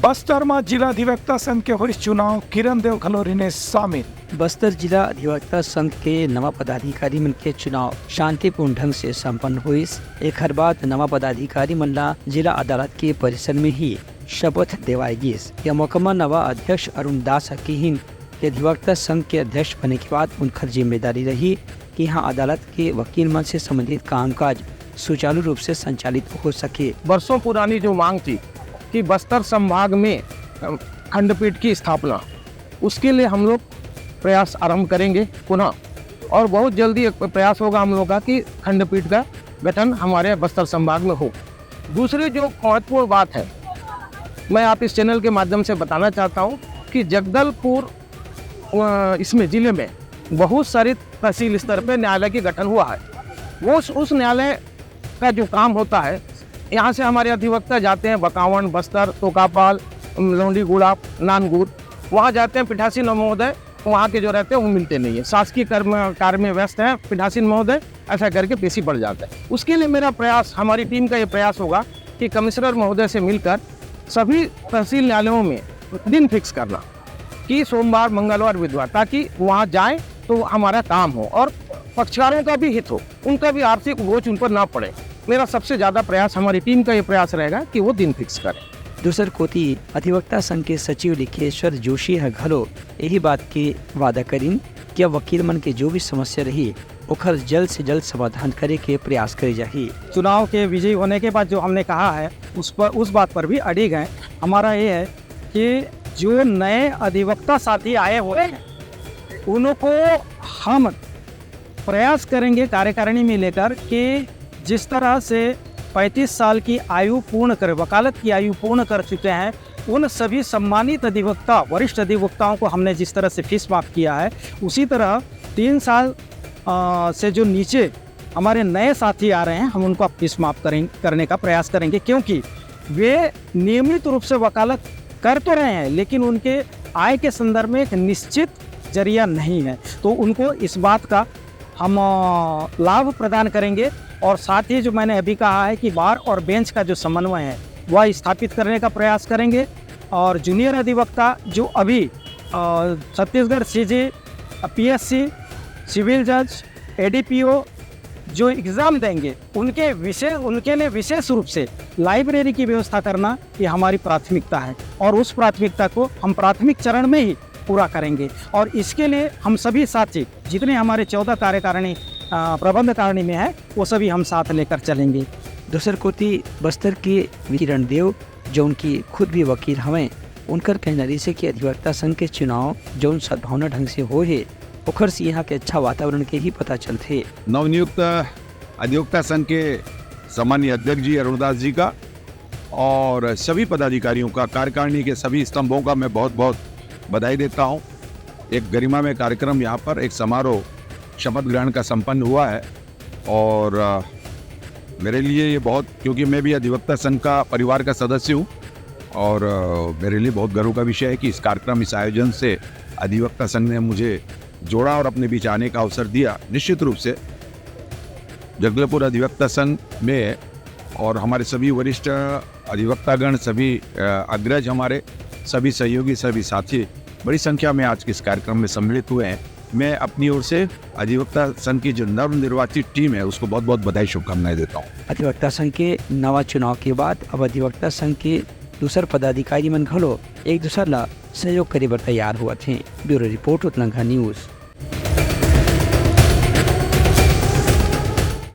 बस्तर में जिला अधिवक्ता संघ के वरिष्ठ चुनाव किरण देव खलोरी ने शामिल। बस्तर जिला अधिवक्ता संघ के नवा पदाधिकारी मन के चुनाव शांतिपूर्ण ढंग से संपन्न हुई। एक हर बाद नवा पदाधिकारी मन ला जिला अदालत के परिसर में ही शपथ दिवाई गई। यह मौका नवा अध्यक्ष अरुण दास हकीहिन के अधिवक्ता संघ के अध्यक्ष बनने के बाद उनकी जिम्मेदारी रही कि यहाँ अदालत के वकील मन से संबंधित कामकाज सुचारू रूप से संचालित हो सके। वर्षों पुरानी जो मांग थी कि बस्तर संभाग में खंडपीठ की स्थापना, उसके लिए हम लोग प्रयास आरंभ करेंगे पुनः, और बहुत जल्दी एक प्रयास होगा हम लोग का कि खंडपीठ का गठन हमारे बस्तर संभाग में हो। दूसरी जो महत्वपूर्ण बात है, मैं आप इस चैनल के माध्यम से बताना चाहता हूँ कि जगदलपुर इसमें ज़िले में बहुत सारी तहसील स्तर पर न्यायालय की गठन हुआ है। वो उस न्यायालय का जो काम होता है, यहाँ से हमारे अधिवक्ता जाते हैं बकावन, बस्तर, तोकापाल, लौंडीगुड़ा, नानगुर, वहाँ जाते हैं। पीठासीन महोदय वहाँ के जो रहते हैं वो मिलते नहीं है, शासकीय कार्य में व्यस्त हैं पीठासीन महोदय, ऐसा करके पेशी बढ़ जाता है। उसके लिए मेरा प्रयास, हमारी टीम का ये प्रयास होगा कि कमिश्नर महोदय से मिलकर सभी तहसील न्यायालयों में दिन फिक्स करना कि सोमवार, मंगलवार, बुधवार, ताकि वहाँ जाएँ तो हमारा काम हो और पक्षकारों का भी हित हो, उनका भी आर्थिक बोझ उन पर ना पड़े। मेरा सबसे ज़्यादा प्रयास, हमारी टीम का ये प्रयास रहेगा कि वो दिन फिक्स करें। दूसर कोती अधिवक्ता संघ के सचिव लिखेश्वर जोशी है घलो यही बात के वादा करीन कि वकील मन के जो भी समस्या रही उखर जल्द से जल्द समाधान करे के प्रयास करे जाही। चुनाव के विजयी होने के बाद जो हमने कहा है उस बात पर भी अड़िग हैं। हमारा ये है कि जो नए अधिवक्ता साथी आए हुए हैं उनको हम प्रयास करेंगे कार्यकारिणी में लेकर कि जिस तरह से 35 साल की आयु पूर्ण कर, वकालत की आयु पूर्ण कर चुके हैं, उन सभी सम्मानित अधिवक्ता, वरिष्ठ अधिवक्ताओं को हमने जिस तरह से फीस माफ़ किया है, उसी तरह 3 साल से जो नीचे हमारे नए साथी आ रहे हैं, हम उनको फीस माफ़ करने का प्रयास करेंगे, क्योंकि वे नियमित रूप से वकालत कर तो रहे हैं लेकिन उनके आय के संदर्भ में एक निश्चित जरिया नहीं है, तो उनको इस बात का हम लाभ प्रदान करेंगे। और साथ ही जो मैंने अभी कहा है कि बार और बेंच का जो समन्वय है वह स्थापित करने का प्रयास करेंगे। और जूनियर अधिवक्ता जो अभी छत्तीसगढ़ सीजे, पीएससी, सिविल जज, एडीपीओ जो एग्ज़ाम देंगे उनके लिए विशेष रूप से लाइब्रेरी की व्यवस्था करना ये हमारी प्राथमिकता है, और उस प्राथमिकता को हम प्राथमिक चरण में ही पूरा करेंगे। और इसके लिए हम सभी साथी जितने हमारे 14 कार्यकारिणी प्रबंध कारिणी में है वो सभी हम साथ लेकर चलेंगे। दूसर कोती बस्तर के किरण देव जो उनकी खुद भी वकील हमें उनकर कहना से कि अधिवक्ता संघ के चुनाव जो सद्भावना ढंग से हो है उखर से यहाँ के अच्छा वातावरण के ही पता चलते। नवनियुक्त अधिवक्ता संघ के सम्मानीय अध्यक्ष जी अरुण दास जी का और सभी पदाधिकारियों का, कार्यकारिणी के सभी स्तंभों का मैं बहुत बहुत बधाई देता हूँ। एक गरिमामय कार्यक्रम यहाँ पर एक समारोह शपथ ग्रहण का संपन्न हुआ है, और मेरे लिए ये बहुत, क्योंकि मैं भी अधिवक्ता संघ का परिवार का सदस्य हूँ, और मेरे लिए बहुत गर्व का विषय है कि इस कार्यक्रम, इस आयोजन से अधिवक्ता संघ ने मुझे जोड़ा और अपने बीच आने का अवसर दिया। निश्चित रूप से जगदलपुर अधिवक्ता संघ में और हमारे सभी वरिष्ठ अधिवक्तागण, सभी अग्रज, हमारे सभी सहयोगी, सभी साथी बड़ी संख्या में आज के इस कार्यक्रम में सम्मिलित हुए हैं। मैं अपनी ओर से अधिवक्ता संघ की जो नवनिर्वाचित टीम है उसको बहुत बहुत बधाई, शुभकामनाएं देता हूँ। अधिवक्ता संघ के नवा चुनाव के बाद अब अधिवक्ता संघ के दूसर पदाधिकारी मन घलो एक दूसर ला सहयोग करे बर तैयार हुआ थे। ब्यूरो रिपोर्ट, उतलंघा न्यूज़।